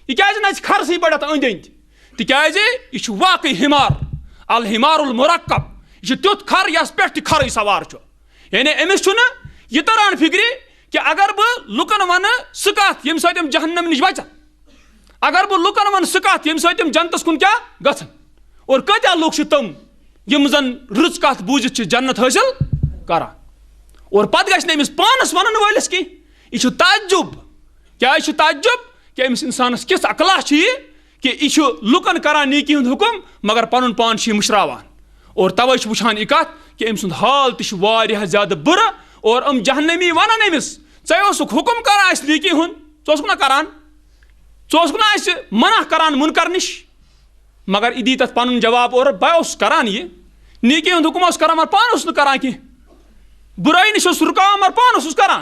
یہِ کیازِ نژِ کھرسٕے پٲٹھۍ اتھ أنٛدۍ أنٛدۍ تِکیازِ یہِ چھُ واقعی ہِمار الحمار المرکب یہِ چھُ تیُتھ کھر یس پٮ۪ٹھ تہِ کھرٕے سوار چھُ یعنی أمِس چھُنہٕ یہِ تران فکرِ کہِ اگر بہٕ لُکن ونہٕ سُہ کتھ ییٚمہِ سۭتۍ یِم جہنم نِش بچن اگر بہٕ لُکن ونہٕ سُہ کتھ ییٚمہِ سۭتۍ یِم جنتس کُن کیاہ گژھن اور کۭتیاہ لُکھ چھِ تِم یِم زن رٕژ کتھ بوٗزِتھ چھِ جنت حٲصِل کران اور پتہٕ گژھِ نہٕ أمِس پانس ونن وٲلِس کینٛہہ یہِ چھُ تعجب کیازِ چھُ تعجب کہِ أمِس انسانس کِژھ عقلا چھِ یہِ کہِ یہِ چھُ لُکن کران نیٖکی ہُنٛد حُکُم مگر پنُن پان چھُ یہِ مٔشراوان اور توے چھُ وٕچھان یہِ کتھ کہِ أمۍ سُنٛد حال تہِ چھُ واریاہ زیادٕ بُرٕ اور جہنمی ونن أمِس ژےٚ اوسُکھ حُکُم کران اَسہِ نیٖکی ہُنٛد ژٕ اوسُکھ نہ کران ژٕ اوسُکھ نہ اَسہِ منع کران منکر نِش مگر یہِ دی تتھ پنُن جواب اور بہٕ اوسُس کران یہِ نیٖکی ہُنٛد حُکُم اوس کران مگر پانہٕ اوسُس نہٕ کران کینٛہہ بُرٲیی نِش اوسُس رُکاوان مگر پانہٕ اوسُس کران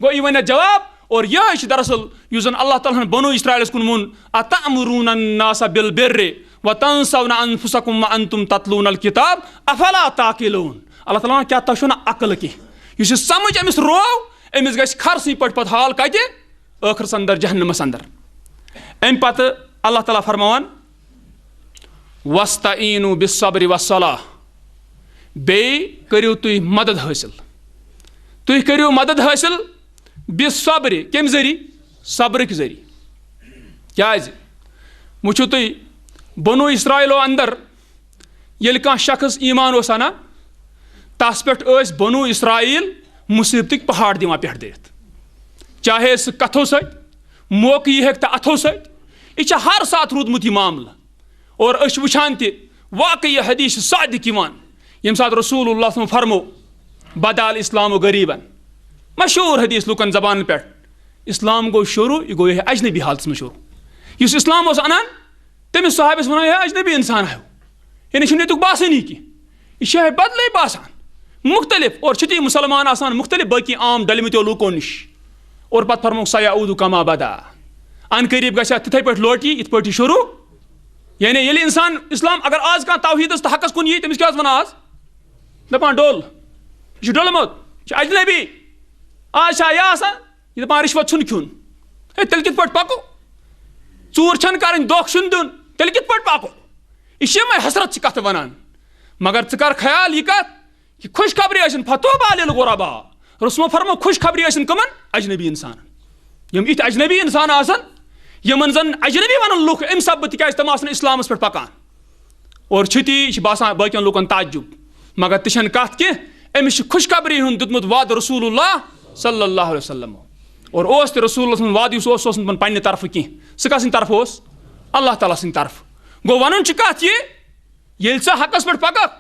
گوٚو یہِ ونیٚتھ جواب اور یِہے چھِ دراصل یُس زن اللہ تعالیٰ ہن بنو اسرایلس کُن ووٚن اتأمرون الناس بالبر وتنسون انفسکم وانتم تتلون الکتاب افلا تعقلون اللہ تعالیٰ ونان کیاہ تۄہہِ چھو نہٕ عقل کینٛہہ یُس یہِ سمجھ أمِس روو أمِس گژھِ کھرسٕے پٲٹھۍ پتہٕ حال کتہِ ٲخرس اندر جہنمس اندر امہِ پتہٕ اللہ تعالیٰ فرماوان واستعینوا بالصبر والصلاة بیٚیہِ کٔرِو تُہۍ مدد حٲصِل تُہۍ کٔرِو مدد حٲصِل بالصبر کمہِ ذٔریعہٕ صبرٕکۍ ذٔریعہٕ کیازِ وٕچھِو تُہۍ بنو اسرایلو اندر ییٚلہِ کانٛہہ شخص ایٖمان اوس انان تس پٮ۪ٹھ ٲسۍ بنو اسرایل مُصیبتٕکۍ پہاڑ دِوان پٮ۪ٹھ دِتھ چاہے سُہ کتھو سۭتۍ موقعہٕ یی ہیٚکہِ تہٕ اتھو سۭتۍ یہِ چھُ ہر ساتہٕ روٗدمُت یہِ معاملہٕ اور أسۍ چھِ وٕچھان تہِ واقعی یہِ حدیث چھِ صادق یِوان ییٚمہِ ساتہٕ رسول اللہ صلی اللہ علیہ وسلم فرمو بدا الاسلام غریٖبن مشہوٗر حدیث لُکن زبانن پٮ۪ٹھ اسلام گوٚو شروٗع یہِ گوٚو یِہے اجنبی حالتس منٛز شروٗع یُس اسلام اوس انان تٔمِس صحابس ونان ہے اجنبی انسان ہیٚو یعنی چھُنہٕ ییٚتیُک باسٲنی کینٛہہ یہِ چھُ یِہے بدلے باسان مختلف اور چھِ تہِ مُسلمان آسان مختلف باقٕے عام ڈلمٕتیو لوٗکو نِش اور پتہٕ فرموکھ سیعوٗدُ کما بدا ان قریٖب گژھِ اتھ تِتھے پٲٹھۍ لوٹہِ یِتھ پٲٹھۍ یہِ شروٗع یعنی ییٚلہِ اِنسان اِسلام اگر آز کانٛہہ توحیٖدس تہٕ حقس کُن یی تٔمِس کیٛاہ وَنان آز دَپان ڈوٚل یہِ چھُ ڈوٚلمُت یہِ چھُ اجنبی آز چھا یہِ آسان یہِ دَپان رِشوت چھُنہٕ کھیوٚن ہے تیٚلہِ کِتھ پٲٹھۍ پَکو ژوٗر چھَنہٕ کَرٕنۍ دھوکہٕ چھُنہٕ دیُن تیٚلہِ کِتھ پٲٹھۍ پَکو یہِ چھِ یِمے حسرت چھِ کَتھٕ وَنان مگر ژٕ کر خیال یہِ کَتھ کہِ خوش خبری ٲسِن فتوبہ للغربا رسوٗلو فرمو خوش خبری ٲسِن کٕمن اجنبی اِنسانن یِم یِتھۍ اجنبی اِنسان آسن یِمن زن اجنبی وَنن لُکھ اَمہِ سببہٕ تِکیازِ تِم آسن اِسلامس پٮ۪ٹھ پکان اور چھُ تی یہِ چھِ باسان باقین لُکن تعجُب مگر تہِ چھنہٕ کتھ کینٛہہ أمِس چھُ خوش خبری ہُنٛد دیُتمُت وعدٕ رسول اللہ صلی اللہ علیہ وسلم اور اوس تہِ رسول اللہ سُنٛد وعدٕ یُس اوس سُہ اوس نہٕ تِمن پننہِ طرفہٕ کینٛہہ سُہ کَس سٕنٛدِ طرفہٕ اوس اللہ تعالیٰ سٕنٛدِ طرفہٕ گوٚو وَنُن چھُ کتھ یہِ ییٚلہِ ژٕ حقس پٮ۪ٹھ پککھ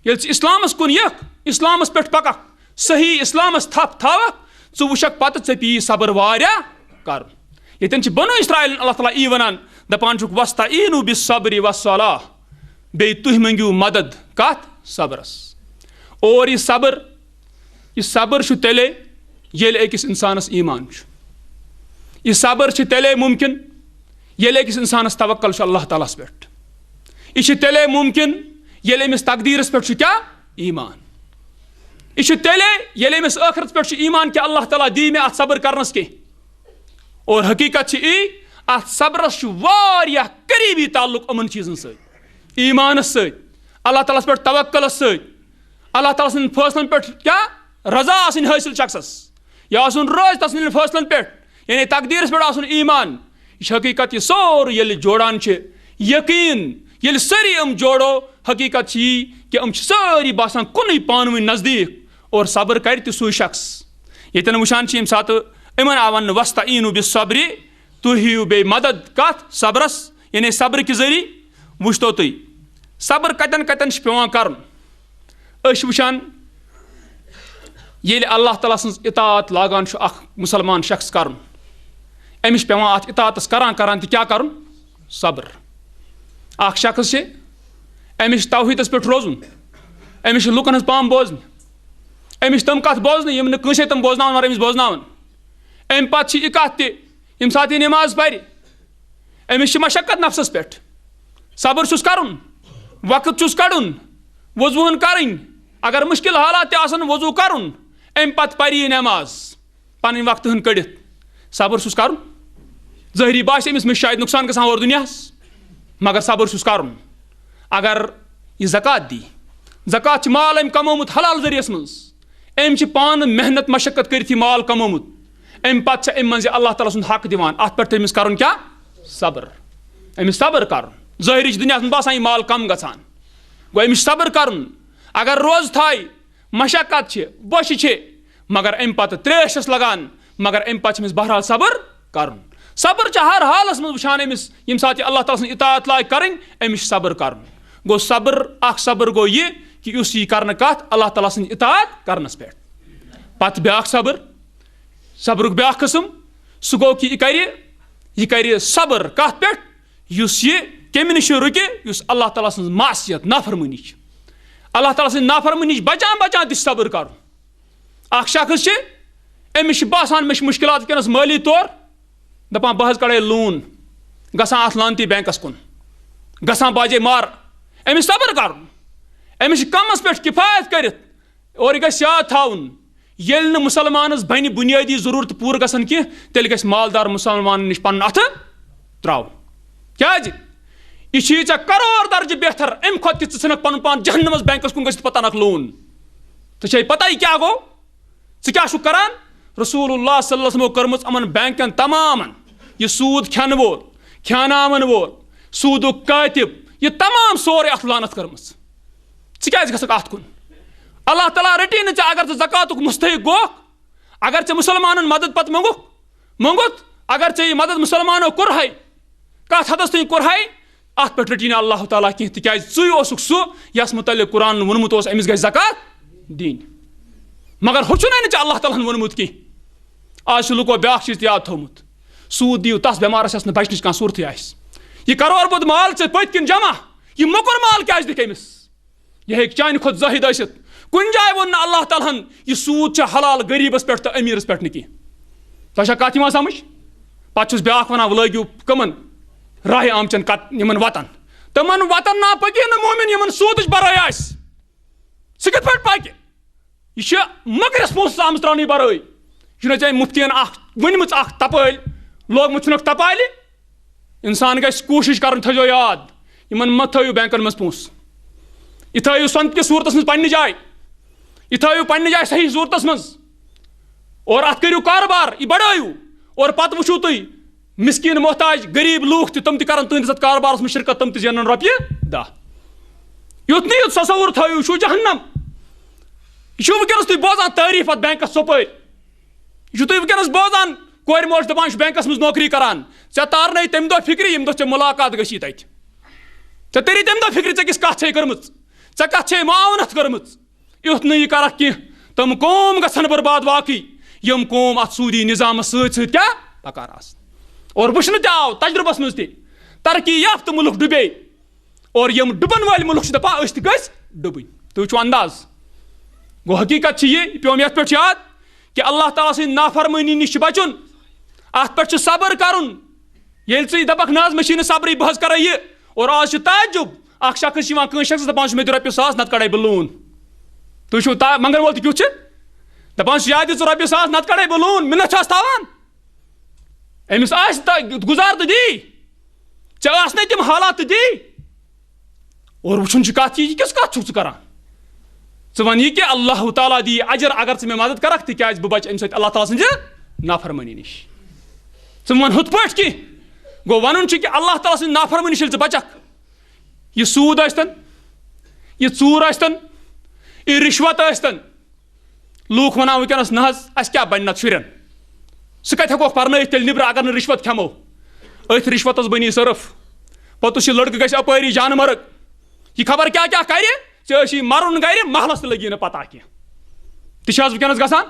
ییٚلہِ ژٕ اِسلامس کُن یِکھ اِسلامس پٮ۪ٹھ پککھ صحیح اِسلامس تھپھ تھاوکھ ژٕ وٕچھکھ پتہٕ ژےٚ پیٚیی صبر واریاہ کرُن ییٚتٮ۪ن چھِ بنو اسرایلن اللہ تعالیٰ یی ونان دپان چھُکھ وستعیٖنوا بالصبر والصلاة بیٚیہِ تُہۍ منٛگِو مدد کتھ صبرس اور یہِ صبر چھُ تیٚلے ییٚلہِ أکِس اِنسانس ایٖمان چھُ یہِ صبر چھُ تیٚلے مُمکِن ییٚلہِ أکِس اِنسانس توکل چھُ اللہ تعالیٰ ہس پٮ۪ٹھ یہِ چھُ تیٚلے مُمکِن ییٚلہِ أمِس تقدیٖرس پٮ۪ٹھ چھُ کیٛاہ ایٖمان یہِ چھُ تیٚلے ییٚلہِ أمِس ٲخرتس پٮ۪ٹھ چھُ ایٖمان کہِ اللہ تعالیٰ دی مےٚ اتھ صبر کرنس کینٛہہ اور حقیٖقت چھِ یی اتھ صبرس چھُ واریاہ قریٖبی تعلق یِمن چیٖزن سۭتۍ ایٖمانس سۭتۍ اللہ تعالیٰ ہس پٮ۪ٹھ توکلس سۭتۍ اللہ تعالیٰ سٕنٛدٮ۪ن فٲصلن پٮ۪ٹھ کیٛاہ رضا آسٕنۍ حٲصِل شخصس یا آسُن رٲضۍ تس سٕنٛدٮ۪ن فٲصلن پٮ۪ٹھ یعنی تقدیٖرس پٮ۪ٹھ آسُن ایٖمان یہِ چھِ حقیٖقت یہِ سورُے ییٚلہِ جوڑان چھِ یقیٖن ییٚلہِ سٲری یِم جوڑو حقیٖقت چھِ یی کہِ یِم چھِ سٲری باسان کُنُے پانہٕ ؤنۍ نزدیٖک اور صبر کرِ تہِ سُے شخص ییٚتٮ۪ن وٕچھان چھِ ییٚمہِ ساتہٕ یِمن آو وننہٕ وستعیٖنوا بالصبر تُہۍ ہیٚیِو بیٚیہِ مدد کتھ صبرس یعنی صبر کہِ ذٔریعہٕ وٕچھتو تُہۍ صبر کتٮ۪ن کتٮ۪ن چھُ پیٚوان کرُن أسۍ چھِ وٕچھان ییٚلہِ اللہ تعالیٰ سٕنٛز اطاعت لاگان چھُ اکھ مُسلمان شخص کرُن أمِس چھُ پیٚوان اتھ اطاعتس کران کران تہِ کیٛاہ کرُن صبر اکھ شخص چھِ أمِس چھُ توحیٖدس پٮ۪ٹھ روزُن أمِس چھِ لُکن ہٕنٛز پام بوزنہِ أمِس چھِ تِم کتھ بوزنہِ یِم نہٕ کٲنٛسے تِم بوزناوان مگر أمِس بوزناوان اَمہِ پتہٕ چھِ یہِ کتھ تہِ ییٚمہِ ساتہٕ یہِ نٮ۪ماز پرِ أمِس چھِ مشقت نفسس پٮ۪ٹھ صبر چھُس کرُن وقت چھُس کڑُن وضوٗہن کرٕنۍ اگر مُشکل حالات تہِ آسن وضوٗ کرُن اَمہِ پتہٕ پرِ یہِ نٮ۪ماز پنٕنۍ وقتہٕ ہن کٔڑِتھ صبر چھُس کرُن ظٲہری باسہِ أمِس مےٚ چھُ شاید نۄقصان گژھان اورٕ دُنیاہس مگر صبر چھُس کرُن اگر یہِ زکات دی زکات چھِ مال أمۍ کمومُت حلال ذٔریعس منٛز أمۍ چھِ پانہٕ محنت مشقت کٔرِتھ یہِ مال کمومُت اَمہِ پتہٕ چھِ اَمہِ منٛز یہِ اللہ تعالیٰ سُنٛد حق دِوان اتھ پٮ۪ٹھ أمِس کرُن کیٛاہ صبر أمِس صبر کرُن ظٲہری چھِ دُنیاہس منٛز باسان یہِ مال کم گژھان گوٚو أمِس چھُ صبر کرُن اگر روزٕ تھایہِ مشقت چھِ بوٚچھِ چھِ مگر اَمہِ پتہٕ ترٛیش چھس لگان مگر اَمہِ پتہٕ چھِ أمِس بہرحال صبر کرُن صبر چھِ ہر حالس منٛز وٕچھان أمِس ییٚمہِ ساتہٕ یہِ اللہ تعالیٰ سٕنٛز اطاعت لاگہِ کرٕنۍ أمِس چھُ صبر کرُن گوٚو صبر اکھ صبر گوٚو یہِ کہِ یُس یہِ کرنہٕ کتھ اللہ تعالیٰ سٕنٛز اطاعت کرنس پٮ۪ٹھ پتہٕ بیاکھ صبرُک بیاکھ قٕسم سُہ گوٚو کہِ یہِ کرِ صبر کتھ پٮ۪ٹھ یُس یہِ کمہِ نِش رُکہِ یُس اللہ تعالیٰ سٕنٛز معصیت نافرمٲنی چھِ اللہ تعالیٰ سٕنٛز نافرمٲنی چھِ بچان تہِ چھُ صبر کرُن اکھ شخص چھِ أمِس چھِ باسان مےٚ چھِ مُشکلات وٕنکیٚنس مٲلی طور دپان بہٕ حظ کڑے لون گژھان اتھ لانتی بینکس کُن گژھان باجے مارٕ أمِس صبر کرُن أمِس چھِ کمس پٮ۪ٹھ کِفایت کٔرِتھ اور یہِ گژھِ یاد تھاوُن ییٚلہِ نہٕ مُسلمانس بنہِ بُنیٲدی ضروٗرتہٕ پوٗرٕ گژھن کینٛہہ تیٚلہِ گژھِ مالدار مُسلمانن نِش پنُن اتھٕ تراوُن کیازِ یہِ چھُی ژےٚ کرور درجہِ بہتر امہِ کھۄتہٕ کہِ ژٕ ژھٕنکھ پنُن پان جہنمس بینکس کُن گٔژھِتھ پتہٕ انکھ لون ژےٚ چھے پتہ یہِ کیٛاہ گوٚو ژٕ کیٛاہ چھُکھ کران رسول اللہ صلی اللہ علیہ وسلمو کٔرمٕژ یِمن بینکن تمامن یہِ سوٗد کھٮ۪نہٕ وول کھیاناون وول سوٗدُک کٲتِب یہِ تمام سورُے اتھ لعنت کٔرمٕژ ژٕ کیازِ گژھکھ اتھ کُن اللہ تعالیٰ رٔٹی نہٕ ژےٚ اگر ژٕ زکاتُک مستحق گوکھ اگر ژےٚ مُسلمانن مدد پتہٕ موٚنگُتھ اگر ژےٚ یہِ مدد مُسلمانو کوٚرہے کتھ حدس تانۍ کوٚرہے اتھ پٮ۪ٹھ رٔٹی نہٕ اللہ تعالیٰ کینٛہہ تِکیازِ ژٕے اوسُکھ سُہ یس متعلق قرآنن ووٚنمُت اوس أمِس گژھِ زکات دِنۍ مگر ہُہ چھُنہٕ نہٕ ژےٚ اللہ تعالیٰ ہن ووٚنمُت کینٛہہ آز چھُ لُکو بیاکھ چیٖز تہِ یاد تھوٚومُت سوٗد دِیِو تس بٮ۪مارس یس نہٕ بچنٕچ کانٛہہ صوٗرتھٕے آسہِ یہِ کرور بوٚد مال ژےٚ پٔتۍ کِنۍ جمع یہِ موٚکُر مال کیازِ دِکھ أمِس یہِ ہیٚکہِ چانہِ کھۄتہٕ زٲہِد ٲسِتھ کُنہِ جایہِ ووٚن نہٕ اللہ تعالیٰ ہن یہِ سوٗد چھُ حلال غریٖبس پٮ۪ٹھ تہٕ أمیٖرس پٮ۪ٹھ نہٕ کینٛہہ تۄہہِ چھا کتھ یِوان سمجھ پتہٕ چھُس بیاکھ ونان وۄنۍ لٲگِو کٕمن راہہِ آمچن یِمن وتن تمن وطن نا پکی نا مومن یمن سودچ برائی آس سہ کت پٲٹھۍ پکہِ یہ مکرس پونسس آمٕژ تراونہٕ برائی یہ ژےٚ مفتین اکھ ؤنمٕژ اکھ تپٲلۍ لوگمُت چھُنکھ تپالہِ انسان گژھِ کوٗشش کرُن تھٲیزیو یاد یمن مہ تھٲیِو بینکن منٛز پونسہٕ یہ تھٲیِو سۄنتہٕ کِس صوٗرتس منٛز پننہِ جایہِ یہ تھٲیِو پننہِ جایہِ صحیح صوٗرتس منٛز اور اتھ کٔرِو کاربار یہ بڑٲیِو اور پتہٕ وٕچھِو تُہۍ مسکیٖن محتاج غریٖب لوٗکھ تہِ تِم تہِ کرن تُہنٛدِس اتھ کاربارس منٛز شرکت تِم تہِ زینن رۄپیہِ دہ یُتھ نہٕ یُتھ تصوُر تھٲیِو یہِ چھُو جہنم یہ چھُو وٕنکیٚنس تُہۍ بوزان تعریٖف اتھ بینکس ژۄپٲرۍ یہ چھُو تُہۍ وٕنکیٚنس بوزان کورِ موج دپان چھُ بینکس منٛز نوکری کران ژےٚ تارنٲے تمہِ دۄہ فکرِ ییٚمہِ دۄہ ژےٚ مُلاقات گژھی تتہِ ژےٚ تٔری تمہِ دۄہ فکرِ ژےٚ کِژھ کتھ چھے کٔرمٕژ ژےٚ کتھ چھے معاونت کٔرمٕژ یُتھ نہٕ یہِ کرکھ کینٛہہ تِم قوم گژھن برباد واقعی یم قوم اتھ سوٗدی نظامس سۭتۍ سۭتۍ کیاہ پکان آسن اور وٕچھنہٕ تہِ آو تجربس منٛز تہِ ترقی یافتہٕ مُلک ڈُبے اور یم ڈُبن وٲلۍ مُلک چھِ دپان أسۍ تہِ گٔژھۍ ڈُبٕنۍ تُہۍ وٕچھِو انداز گوٚو حقیٖقت چھِ یہِ پیوٚم یتھ پٮ۪ٹھ یاد کہ اللہ تعالیٰ سٕنٛدِ نافرمٲنی نِش چھُ بچُن اتھ پٮ۪ٹھ چھُ صبر کرُن ییٚلہِ ژٕ دپکھ نہ حظ مےٚ چھِی نہٕ صبرٕے بہٕ حظ کرے یہِ اور آز چھُ تعجب اکھ شخص چھُ یِوان کٲنٛسہِ شخصس دپان چھُ مےٚ دِ رۄپیہِ 1,000 نتہٕ کڑے بہٕ لون تُہۍ وٕچھِو منگن وول تہِ کیُتھ چھُ دپان چھُ یا دِ ژٕ رۄپیہِ 1,000 نتہٕ کڑے بہٕ لون مِنت چھُ تھاوان أمِس آسہِ گُزار تہٕ دی ژےٚ آسنے تِم حالات تہٕ دی اور وٕچھُن چھُ کتھ یہِ کِژھ کتھ چھُکھ ژٕ کران ژٕ ون یہِ کہ اللہ تعالیٰ دی اجر اگر ژٕ مےٚ مدد کرکھ تِکیازِ بہٕ بچہٕ امہِ سۭتۍ اللہ تعالیٰ سٕنٛزِ نافرمٲنی نِش ژٕ ون ہُتھ پٲٹھۍ کینٛہہ گوٚو ونُن چھُ کہ اللہ تعالیٰ سٕنٛزِ نافرمٲنی نِش ییٚلہِ ژٕ بچکھ یہ سوٗد ٲسۍتن یہ ژوٗر ٲسۍتن یہ رِشوت ٲسۍتن لوٗکھ ونان وٕنکیٚنس نہ حظ اسہِ کیاہ بنہِ نتہٕ شُرٮ۪ن سُہ کتہِ ہٮ۪کوکھ پرنٲیِتھ تیٚلہِ نٮ۪برٕ اگر نہٕ رِشوت کھٮ۪مو أتھۍ رِشوتس بنی صرف پوٚتُس یہِ لڑکہٕ گژھِ اپٲری جانہٕ مرگ یہ خبر کیاہ کیاہ کرِ ژےٚ ٲسی مرُن گرِ محلس تہِ لگی نہٕ پتہ کینٛہہ تہِ چھِ حظ وٕنکیٚنس گژھان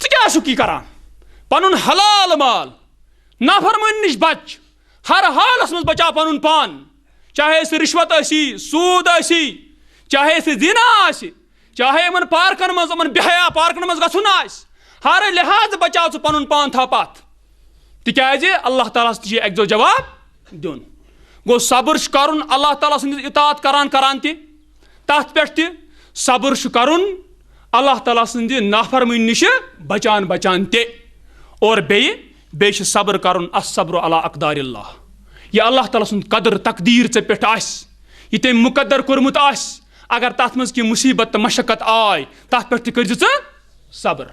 ژٕ کیاہ چھُکھ یہِ کران پنُن حلال مال نافرمٲنی نِش بچ ہر حالس منٛز بچاو پنُن پان چاہے سُہ رِشوت ٲسی سوٗد ٲسی چاہے سُہ زِنا آسہِ چاہے یِمن پارکن منٛز یِمن بے حیا پارکن منٛز گژھُن آسہِ ہر لحاظ بچاو ژٕ پنُن پان تھاو پتھ تِکیازِ اللہ تعالیٰ ہس تہِ چھُ اکہِ دۄہ جواب دیُن گوٚو صبر چھُ کرُن اللہ تعالیٰ سٕنٛدِس اطاعت کران کران تہِ تتھ پٮ۪ٹھ تہِ صبر چھُ کرُن اللہ تعالیٰ سٕنٛدِ نافرمٲنی نِش بچان بچان تہِ اور بیٚیہِ چھُ صبر کرُن الصبر علی اقدار اللہ یہِ اللہ تعالیٰ سُنٛد قدر تقدیٖر ژےٚ پٮ۪ٹھ آسہِ یہِ تٔمۍ مُقدر کوٚرمُت آسہِ اگر تتھ منٛز کینٛہہ مُصیبت تہٕ مشقت آے تتھ پٮ۪ٹھ تہِ کٔرزِ ژٕ صبر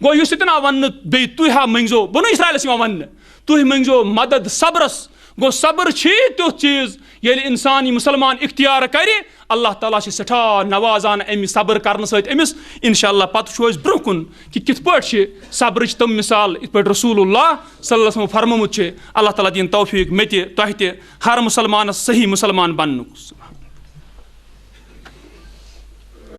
گوٚو یُس ییٚتٮ۪ن آو وننہٕ بیٚیہِ تُہۍ ہا مٔنگزو بنو اسرائیلس یِوان وننہٕ تُہۍ مٔنگزو مدد صبرس گوٚو صبر چھُ تیُتھ چیٖز ییٚلہِ انسان یہِ مُسلمان اختیار کرِ اللہ تعالیٰ چھِ سٮ۪ٹھاہ نوازان امہِ صبر کرنہٕ سۭتۍ أمِس انشاء اللہ پتہٕ وٕچھو أسۍ برونٛہہ کُن کہ کِتھ پٲٹھۍ چھِ صبرٕچ تِم مثال یِتھ پٲٹھۍ رسول اللہ صلی اللہ علیہ وسلم فرمومُت چھُ اللہ تعالیٰ دِیِن توفیٖق مےٚ تہِ تۄہہِ تہِ ہر مُسلمانس صحیح مُسلمان بننُک